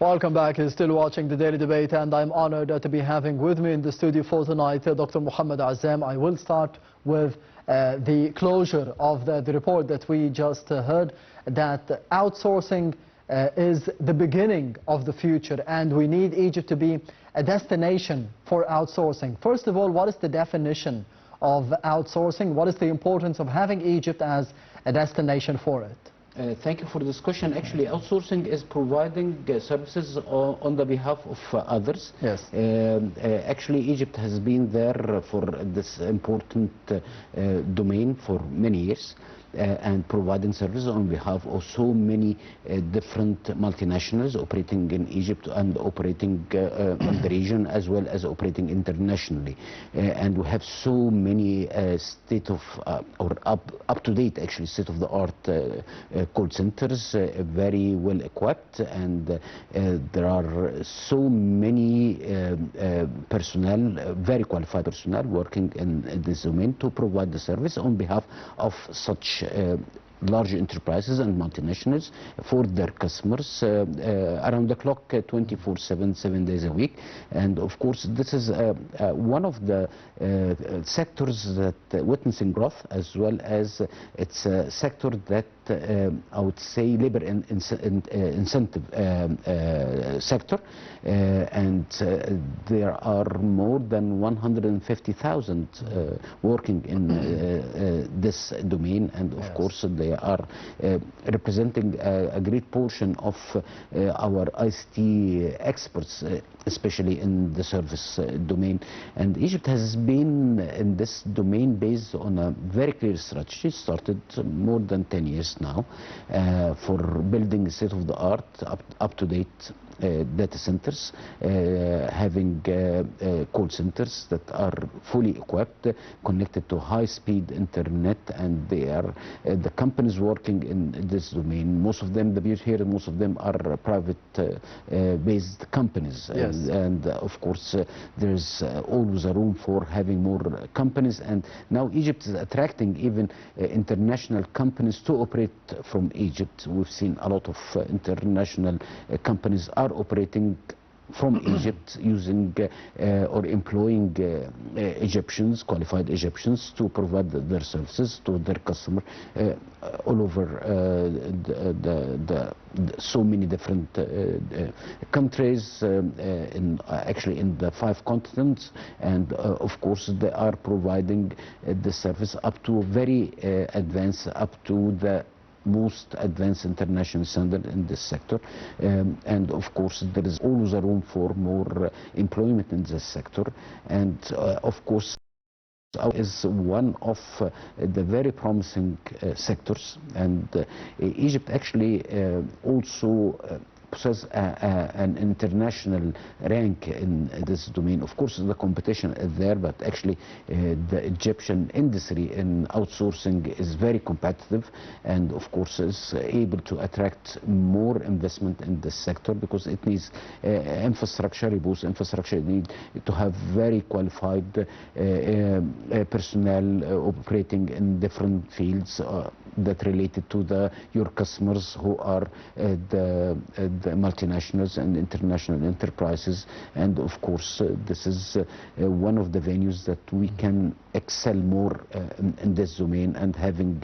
Welcome back. You're still watching the Daily Debate, and I'm honored to be having with me in the studio for tonight Dr. Mohamed Azzam. I will start with the closure of the report that we just heard, that outsourcing is the beginning of the future, and we need Egypt to be a destination for outsourcing. First of all, what is the definition of outsourcing? What is the importance of having Egypt as a destination for it? Thank you for this question. Actually, outsourcing is providing services on the behalf of others. Yes. Actually, Egypt has been there for this important domain for many years. And providing services on behalf of so many different multinationals operating in Egypt and operating in the region, as well as operating internationally. And we have so many up-to-date, actually, state-of-the-art call centers, very well equipped, and there are so many personnel, very qualified personnel working in this domain to provide the service on behalf of such large enterprises and multinationals for their customers around the clock, 24/7, 7 days a week. And of course, this is one of the sectors that witnessing growth, as well as it's a sector that I would say labor incentive sector, and there are more than 150,000 working in this domain, and of course they are representing a great portion of our ICT experts, especially in the service domain. And Egypt has been in this domain based on a very clear strategy, started more than 10 years now, for building state-of-the-art, up-to-date data centers, having call centers that are fully equipped, connected to high-speed internet, and they are the companies working in this domain. Most of them, the beauty here, most of them are private-based companies. Yes. And of course, there's always a room for having more companies, and now Egypt is attracting even international companies to operate from Egypt. We've seen a lot of international companies are operating from Egypt, using or employing Egyptians, qualified Egyptians, to provide their services to their customer all over so many different countries, actually in the 5 continents, and of course they are providing the service up to very advanced, up to the most advanced international standard in this sector, and of course there is always a room for more employment in this sector. And of course is one of the very promising sectors, and Egypt actually also possess an international rank in this domain. Of course, the competition is there, but actually the Egyptian industry in outsourcing is very competitive, and of course is able to attract more investment in this sector, because it needs infrastructure, robust infrastructure. It needs to have very qualified personnel operating in different fields that related to your customers, who are the multinationals and international enterprises. And of course this is one of the venues that we can excel more in this domain, and having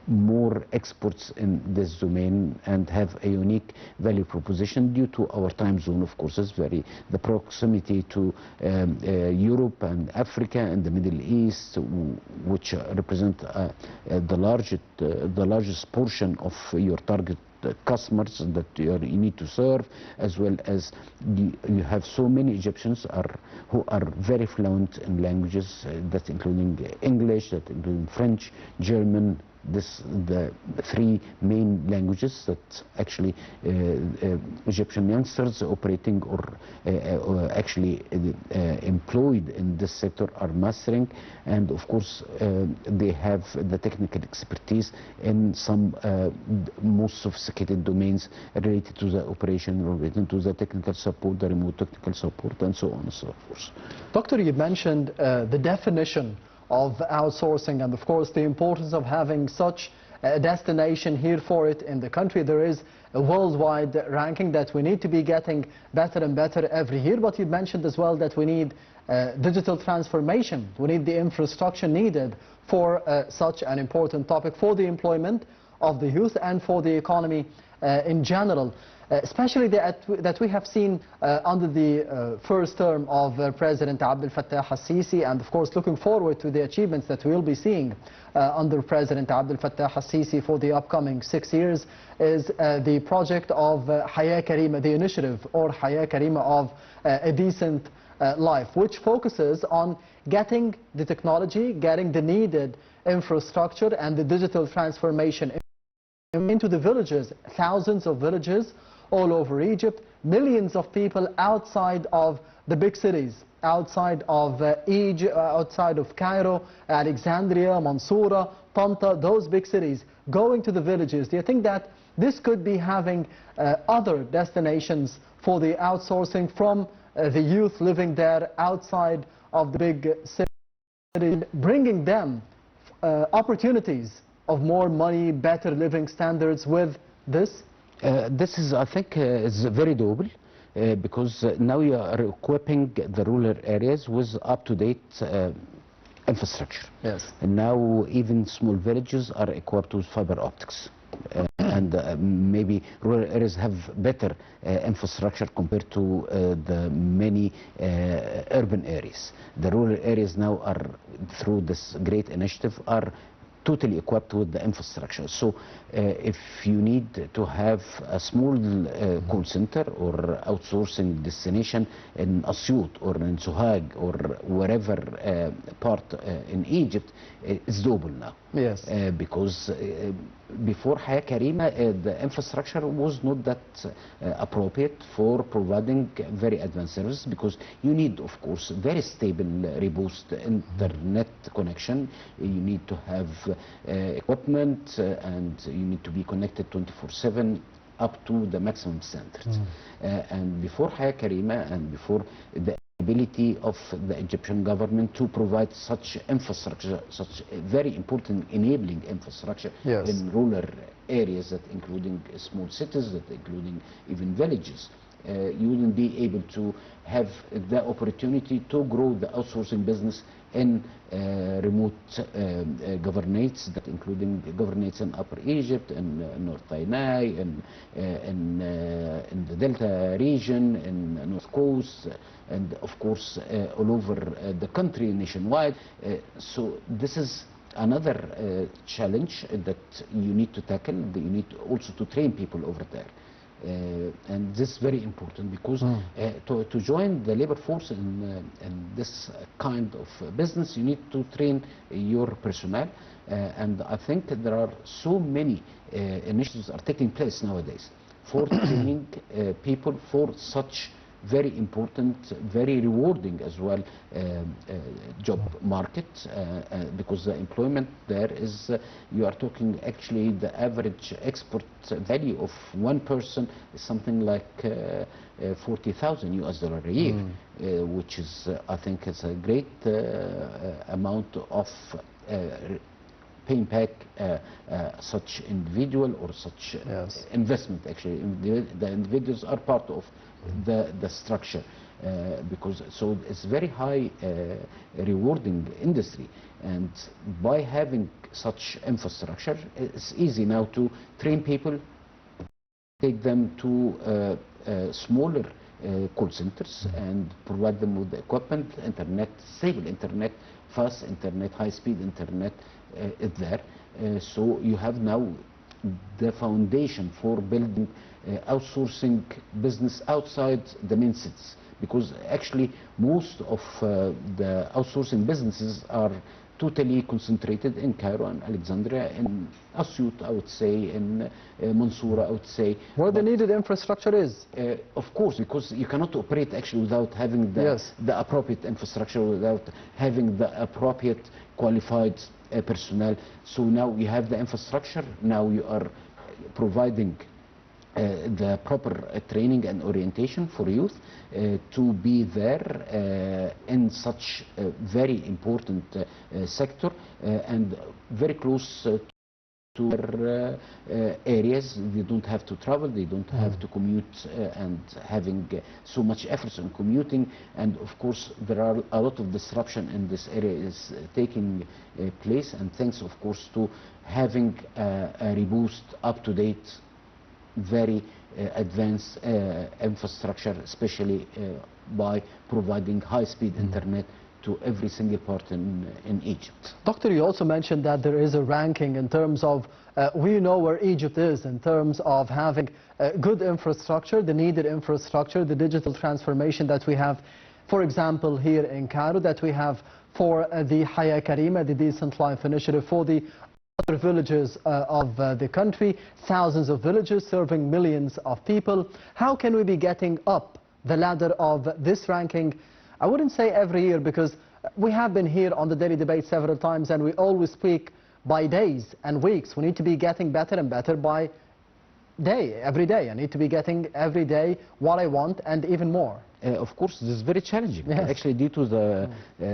more exports in this domain, and have a unique value proposition due to our time zone. Of course, is very the proximity to Europe and Africa and the Middle East, which represent the largest portion of your target customers that you need to serve, as well as you have so many Egyptians who are very fluent in languages, that including English, that including French, German. The 3 main languages that actually Egyptian youngsters operating or actually employed in this sector are mastering, and of course they have the technical expertise in some most sophisticated domains related to the operation, related to the technical support, the remote technical support, and so on and so forth. Doctor, you mentioned the definition of outsourcing, and of course the importance of having such destination here for it in the country. There is a worldwide ranking that we need to be getting better and better every year. But you mentioned as well that we need digital transformation. We need the infrastructure needed for such an important topic for the employment of the youth and for the economy in general. Especially that we have seen under the first term of President Abdel Fattah al-Sisi, and of course looking forward to the achievements that we will be seeing under President Abdel Fattah al-Sisi for the upcoming 6 years, is the project of Haya Karima, the initiative or Haya Karima of a decent life, which focuses on getting the technology, getting the needed infrastructure and the digital transformation into the villages, thousands of villages all over Egypt, millions of people outside of the big cities, outside of Egypt, outside of Cairo, Alexandria, Mansoura, Tanta, those big cities, going to the villages. Do you think that this could be having other destinations for the outsourcing from the youth living there outside of the big cities, bringing them opportunities of more money, better living standards with this? This is, I think, is very doable because now you are equipping the rural areas with up-to-date infrastructure. Yes. And now even small villages are equipped with fiber optics. And maybe rural areas have better infrastructure compared to the many urban areas. The rural areas now are, through this great initiative, are totally equipped with the infrastructure. So if you need to have a small call center or outsourcing destination in Asyut or in Sohag or wherever part in Egypt, it's doable now. Yes. Because before Haya Karima, the infrastructure was not that appropriate for providing very advanced services, because you need, of course, very stable, robust internet connection. You need to have equipment and you need to be connected 24/7 up to the maximum standards. And before Haya Karima and before the ability of the Egyptian government to provide such infrastructure, such very important enabling infrastructure, yes, in rural areas, that including small cities, that including even villages, you wouldn't be able to have the opportunity to grow the outsourcing business in remote governorates, that including governorates in Upper Egypt, in North Sinai, in the Delta region, in North Coast, and of course all over the country, nationwide. So this is another challenge that you need to tackle. You need also to train people over there. And this is very important, because to join the labor force in this kind of business, you need to train your personnel. And I think there are so many initiatives are taking place nowadays for training people for such very important, very rewarding as well job market, because the employment there is, you are talking actually the average export value of one person is something like $40,000 US a year, which is, I think, is a great amount of paying back such individual or such yes, investment. Actually, the individuals are part of the structure, because so it's very high rewarding industry. And by having such infrastructure, it's easy now to train people, take them to smaller call centers and provide them with the equipment, internet, stable internet, fast internet, high-speed internet is there. So you have now the foundation for building outsourcing business outside the main cities, because actually most of the outsourcing businesses are totally concentrated in Cairo and Alexandria, in Asyut, I would say, in Mansoura, I would say. Where the needed infrastructure is. Of course, because you cannot operate actually without having the, yes, the appropriate infrastructure, without having the appropriate qualified personnel. So now you have the infrastructure, now you are providing the proper training and orientation for youth to be there in such a very important sector and very close to their areas. They don't have to travel, they don't have to commute and having so much efforts on commuting. And of course there are a lot of disruption in this area is taking place, and thanks of course to having a robust, up-to-date, very advanced infrastructure, especially by providing high-speed internet to every single part in Egypt. Doctor, you also mentioned that there is a ranking in terms of, we know where Egypt is in terms of having good infrastructure, the needed infrastructure, the digital transformation that we have, for example, here in Cairo, that we have for the Haya Karima, the Decent Life Initiative, for the other villages of the country, thousands of villages serving millions of people. How can we be getting up the ladder of this ranking? I wouldn't say every year, because we have been here on the Daily Debate several times and we always speak by days and weeks. We need to be getting better and better by day, every day. I need to be getting every day what I want and even more. Of course, this is very challenging, yes. Actually, due to the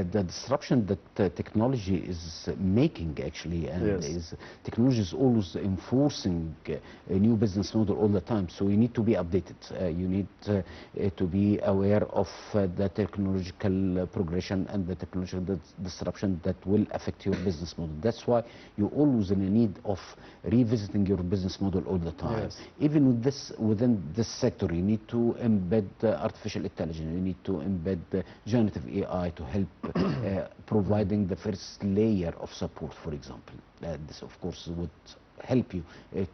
disruption that technology is making, actually, and yes. Technology is always enforcing a new business model all the time. So you need to be updated. You need to be aware of the technological progression and the technological disruption that will affect your business model. That's why you're always in a need of revisiting your business model all the time. Yes. Even with this, within this sector, you need to embed artificial intelligence. You need to embed generative AI to help providing the first layer of support, for example. This, of course, would help you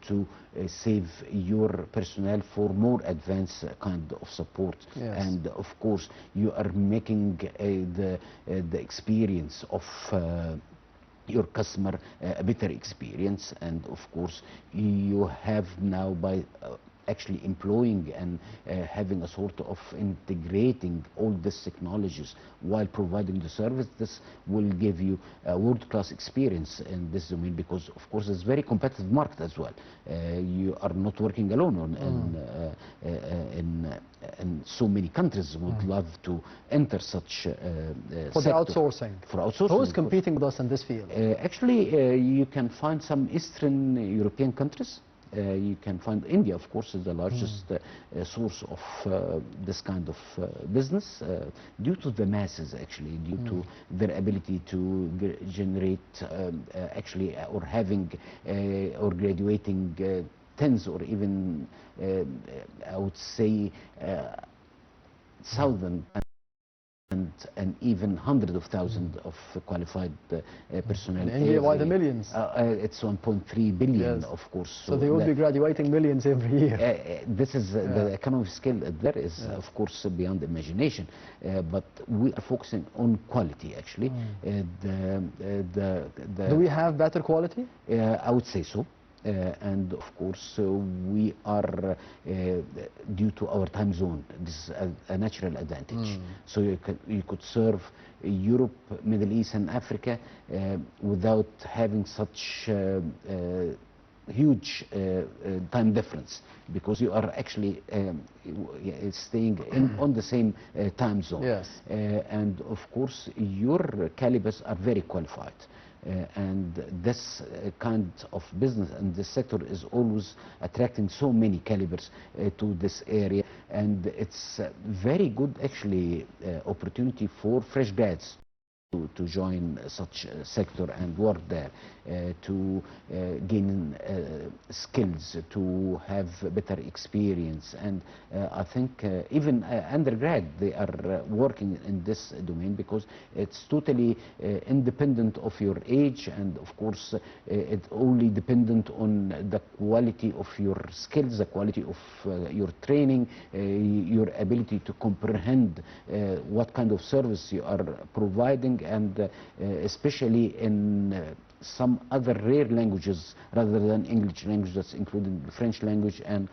to save your personnel for more advanced kind of support. Yes. And of course, you are making the experience of your customer a better experience. And of course, you have now by actually employing and having a sort of integrating all these technologies while providing the service, this will give you a world-class experience in this domain, because of course it's a very competitive market as well. You are not working alone in so many countries would love to enter such for the outsourcing. For outsourcing. Who is competing with us in this field? Actually, you can find some Eastern European countries. You can find India, of course, is the largest source of this kind of business due to the masses, actually, due to their ability to generate actually or having or graduating tens or even I would say thousand and even hundreds of thousands of qualified personnel. In India, why the millions? It's 1.3 billion, yes. of course. So they will be graduating millions every year. This is the economic scale there is, of course, beyond imagination. But we are focusing on quality, actually. Do we have better quality? I would say so. And of course we are due to our time zone, this is a natural advantage. So you could serve Europe, Middle East and Africa without having such huge time difference, because you are actually staying on the same time zone. Yes. And of course your calibers are very qualified. And this kind of business and this sector is always attracting so many calibers to this area, and it's a very good actually opportunity for fresh grads to join such a sector and work there, to gain skills, to have better experience. And I think even undergrad, they are working in this domain, because it's totally independent of your age, and of course it's only dependent on the quality of your skills, the quality of your training, your ability to comprehend what kind of service you are providing, and especially in some other rare languages rather than English language, that's including French language and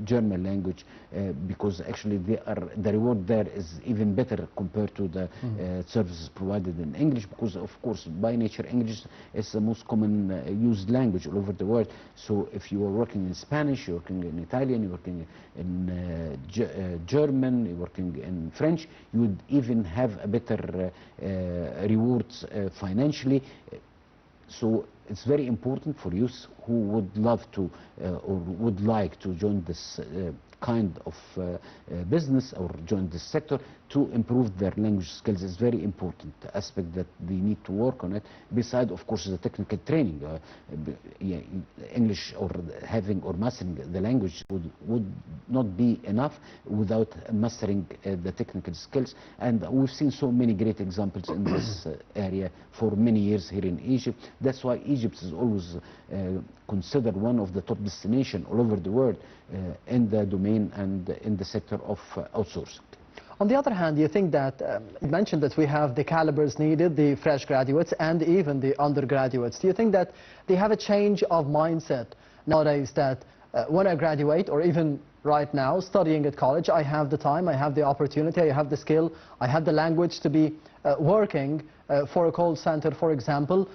German language, because actually the reward there is even better compared to the services provided in English, because of course by nature English is the most common used language all over the world. So if you are working in Spanish, you're working in Italian, you're working in German, you're working in French, you would even have a better rewards financially. So it's very important for youth who would love to or would like to join this kind of business or join this sector to improve their language skills is very important aspect that they need to work on it. Beside, of course, the technical training, yeah, English or having or mastering the language would not be enough without mastering the technical skills. And we've seen so many great examples in this area for many years here in Egypt. That's why Egypt is always considered one of the top destinations all over the world in the domain and in the sector of outsourcing. On the other hand, do you think that, you mentioned that we have the calibers needed, the fresh graduates and even the undergraduates. Do you think that they have a change of mindset nowadays that when I graduate or even right now studying at college, I have the time, I have the opportunity, I have the skill, I have the language to be working for a call center, for example.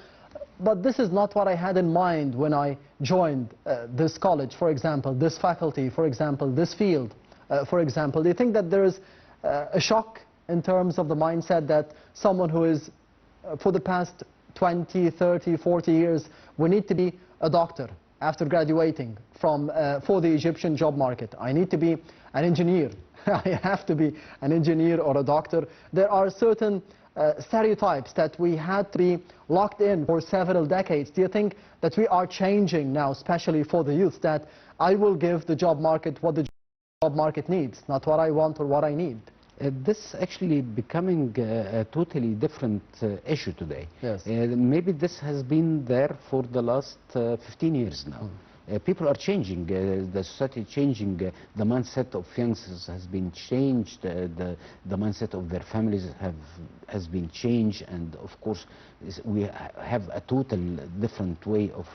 But this is not what I had in mind when I joined this college, for example, this faculty, for example, this field, for example. Do you think that there is a shock in terms of the mindset that someone who is for the past 20, 30, 40 years, we need to be a doctor after graduating from for the Egyptian job market. I need to be an engineer. I have to be an engineer or a doctor. There are certain stereotypes that we had to be locked in for several decades. Do you think that we are changing now, especially for the youth, that I will give the job market what the job market needs, not what I want or what I need? This actually becoming a totally different issue today. Yes. Maybe this has been there for the last 15 years now. People are changing, the society changing, the mindset of youngsters has been changed, the mindset of their families has been changed, and of course we have a total different way of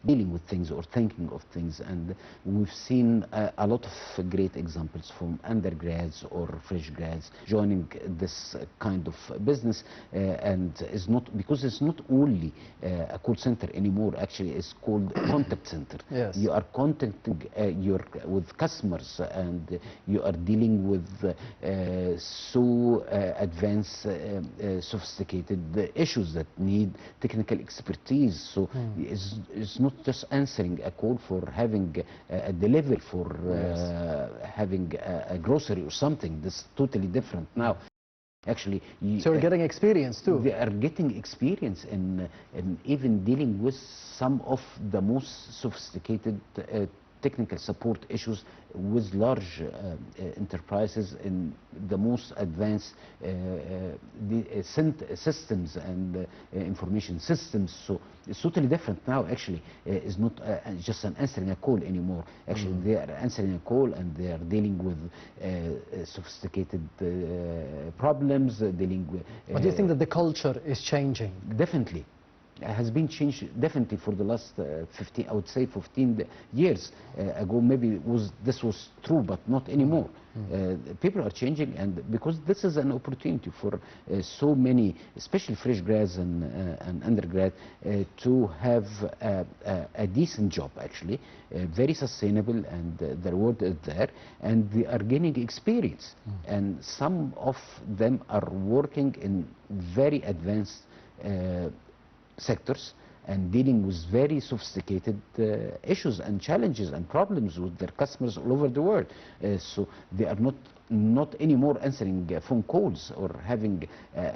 dealing with things or thinking of things. And we've seen a lot of great examples from undergrads or fresh grads joining this kind of business, and is not, because it's not only a call center anymore, actually it's called contact center. Yes. You are contacting with customers, and you are dealing with so advanced, sophisticated issues that need technical expertise. So it's not just answering a call for having a delivery, for having a grocery or something. This is totally different now. Actually, so you're getting experience too. They are getting experience in even dealing with some of the most sophisticated technical support issues with large enterprises in the most advanced systems and information systems. So it's totally different now. Actually, it's not just an answering a call anymore. Actually, they are answering a call and they are dealing with sophisticated problems, dealing with... But do you think that the culture is changing? Definitely. Has been changed definitely for the last 15, I would say 15 years ago. Maybe this was true, but not anymore. People are changing, and because this is an opportunity for so many, especially fresh grads and undergrad, to have a decent job, actually, very sustainable, and the reward is there, and they are gaining experience. And some of them are working in very advanced sectors and dealing with very sophisticated issues and challenges and problems with their customers all over the world. So they are not anymore answering phone calls or having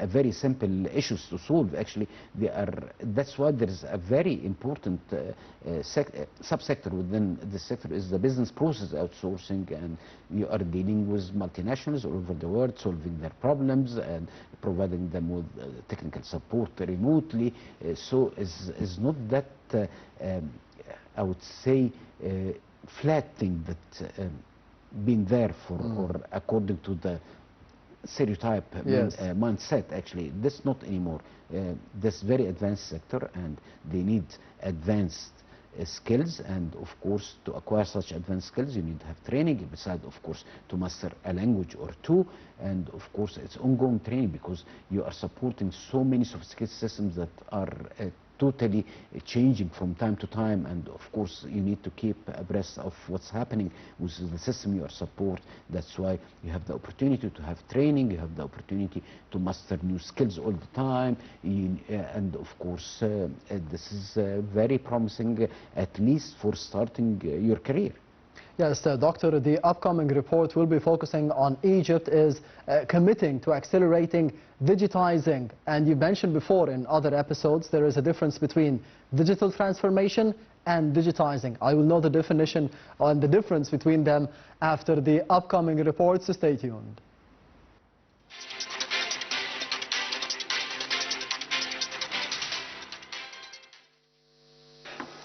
very simple issues to solve. Actually, they are. That's why there is a very important subsector within the sector is the business process outsourcing, and you are dealing with multinationals all over the world, solving their problems and providing them with technical support remotely. So it's not that I would say flat thing that been there for, or according to the stereotype mindset. Actually, this not anymore. This very advanced sector, and they need advanced skills, and of course to acquire such advanced skills you need to have training, besides of course to master a language or two, and of course it's ongoing training because you are supporting so many sophisticated systems that are totally changing from time to time, and of course you need to keep abreast of what's happening with the system you are support. That's why you have the opportunity to have training, you have the opportunity to master new skills all the time, and of course this is very promising, at least for starting your career. Yes, Doctor, the upcoming report will be focusing on Egypt is committing to accelerating digitizing. And you mentioned before in other episodes there is a difference between digital transformation and digitizing. I will know the definition and the difference between them after the upcoming report, so stay tuned.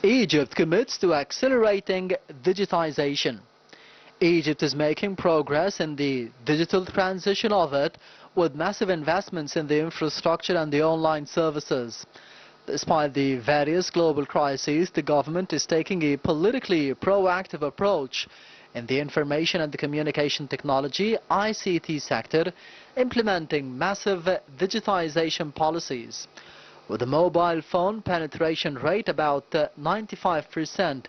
Egypt commits to accelerating digitization. Egypt is making progress in the digital transition of it, with massive investments in the infrastructure and the online services. Despite the various global crises, the government is taking a politically proactive approach in the information and the communication technology (ICT) sector, implementing massive digitization policies. With a mobile phone penetration rate about 95%,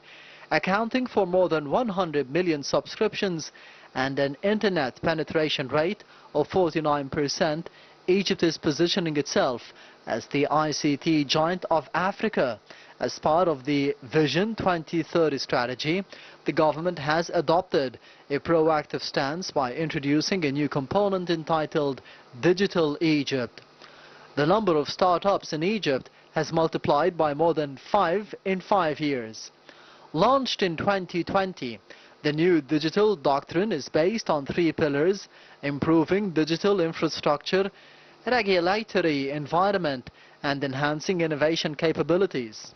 accounting for more than 100 million subscriptions, and an internet penetration rate of 49%, Egypt is positioning itself as the ICT giant of Africa. As part of the Vision 2030 strategy, the government has adopted a proactive stance by introducing a new component entitled Digital Egypt. The number of startups in Egypt has multiplied by more than 5 in 5 years. Launched in 2020, the new digital doctrine is based on 3 pillars: improving digital infrastructure, regulatory environment, and enhancing innovation capabilities.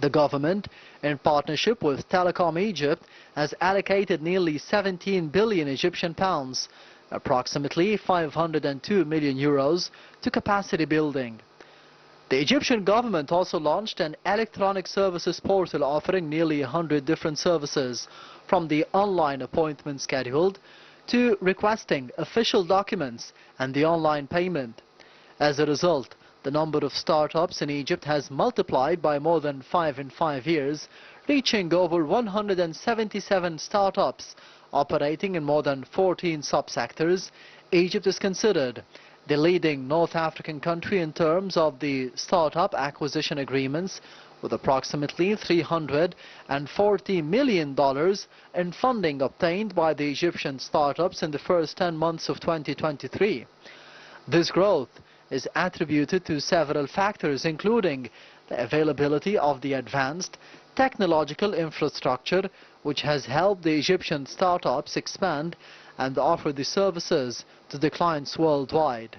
The government, in partnership with Telecom Egypt, has allocated nearly 17 billion Egyptian pounds, approximately 502 million euros, to capacity building. The Egyptian government also launched an electronic services portal offering nearly 100 different services, from the online appointment scheduled to requesting official documents and the online payment. As a result, the number of startups in Egypt has multiplied by more than 5 in 5 years, reaching over 177 startups operating in more than 14 subsectors. Egypt is considered the leading North African country in terms of the startup acquisition agreements, with approximately $340 million in funding obtained by the Egyptian startups in the first 10 months of 2023. This growth is attributed to several factors, including the availability of the advanced technological infrastructure, which has helped the Egyptian startups expand and offer the services to the clients worldwide.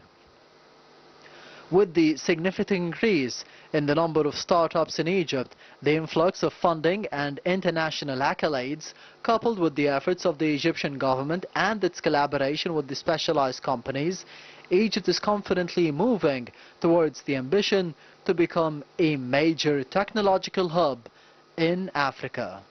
With the significant increase in the number of startups in Egypt, the influx of funding and international accolades, coupled with the efforts of the Egyptian government and its collaboration with the specialized companies, Egypt is confidently moving towards the ambition to become a major technological hub in Africa.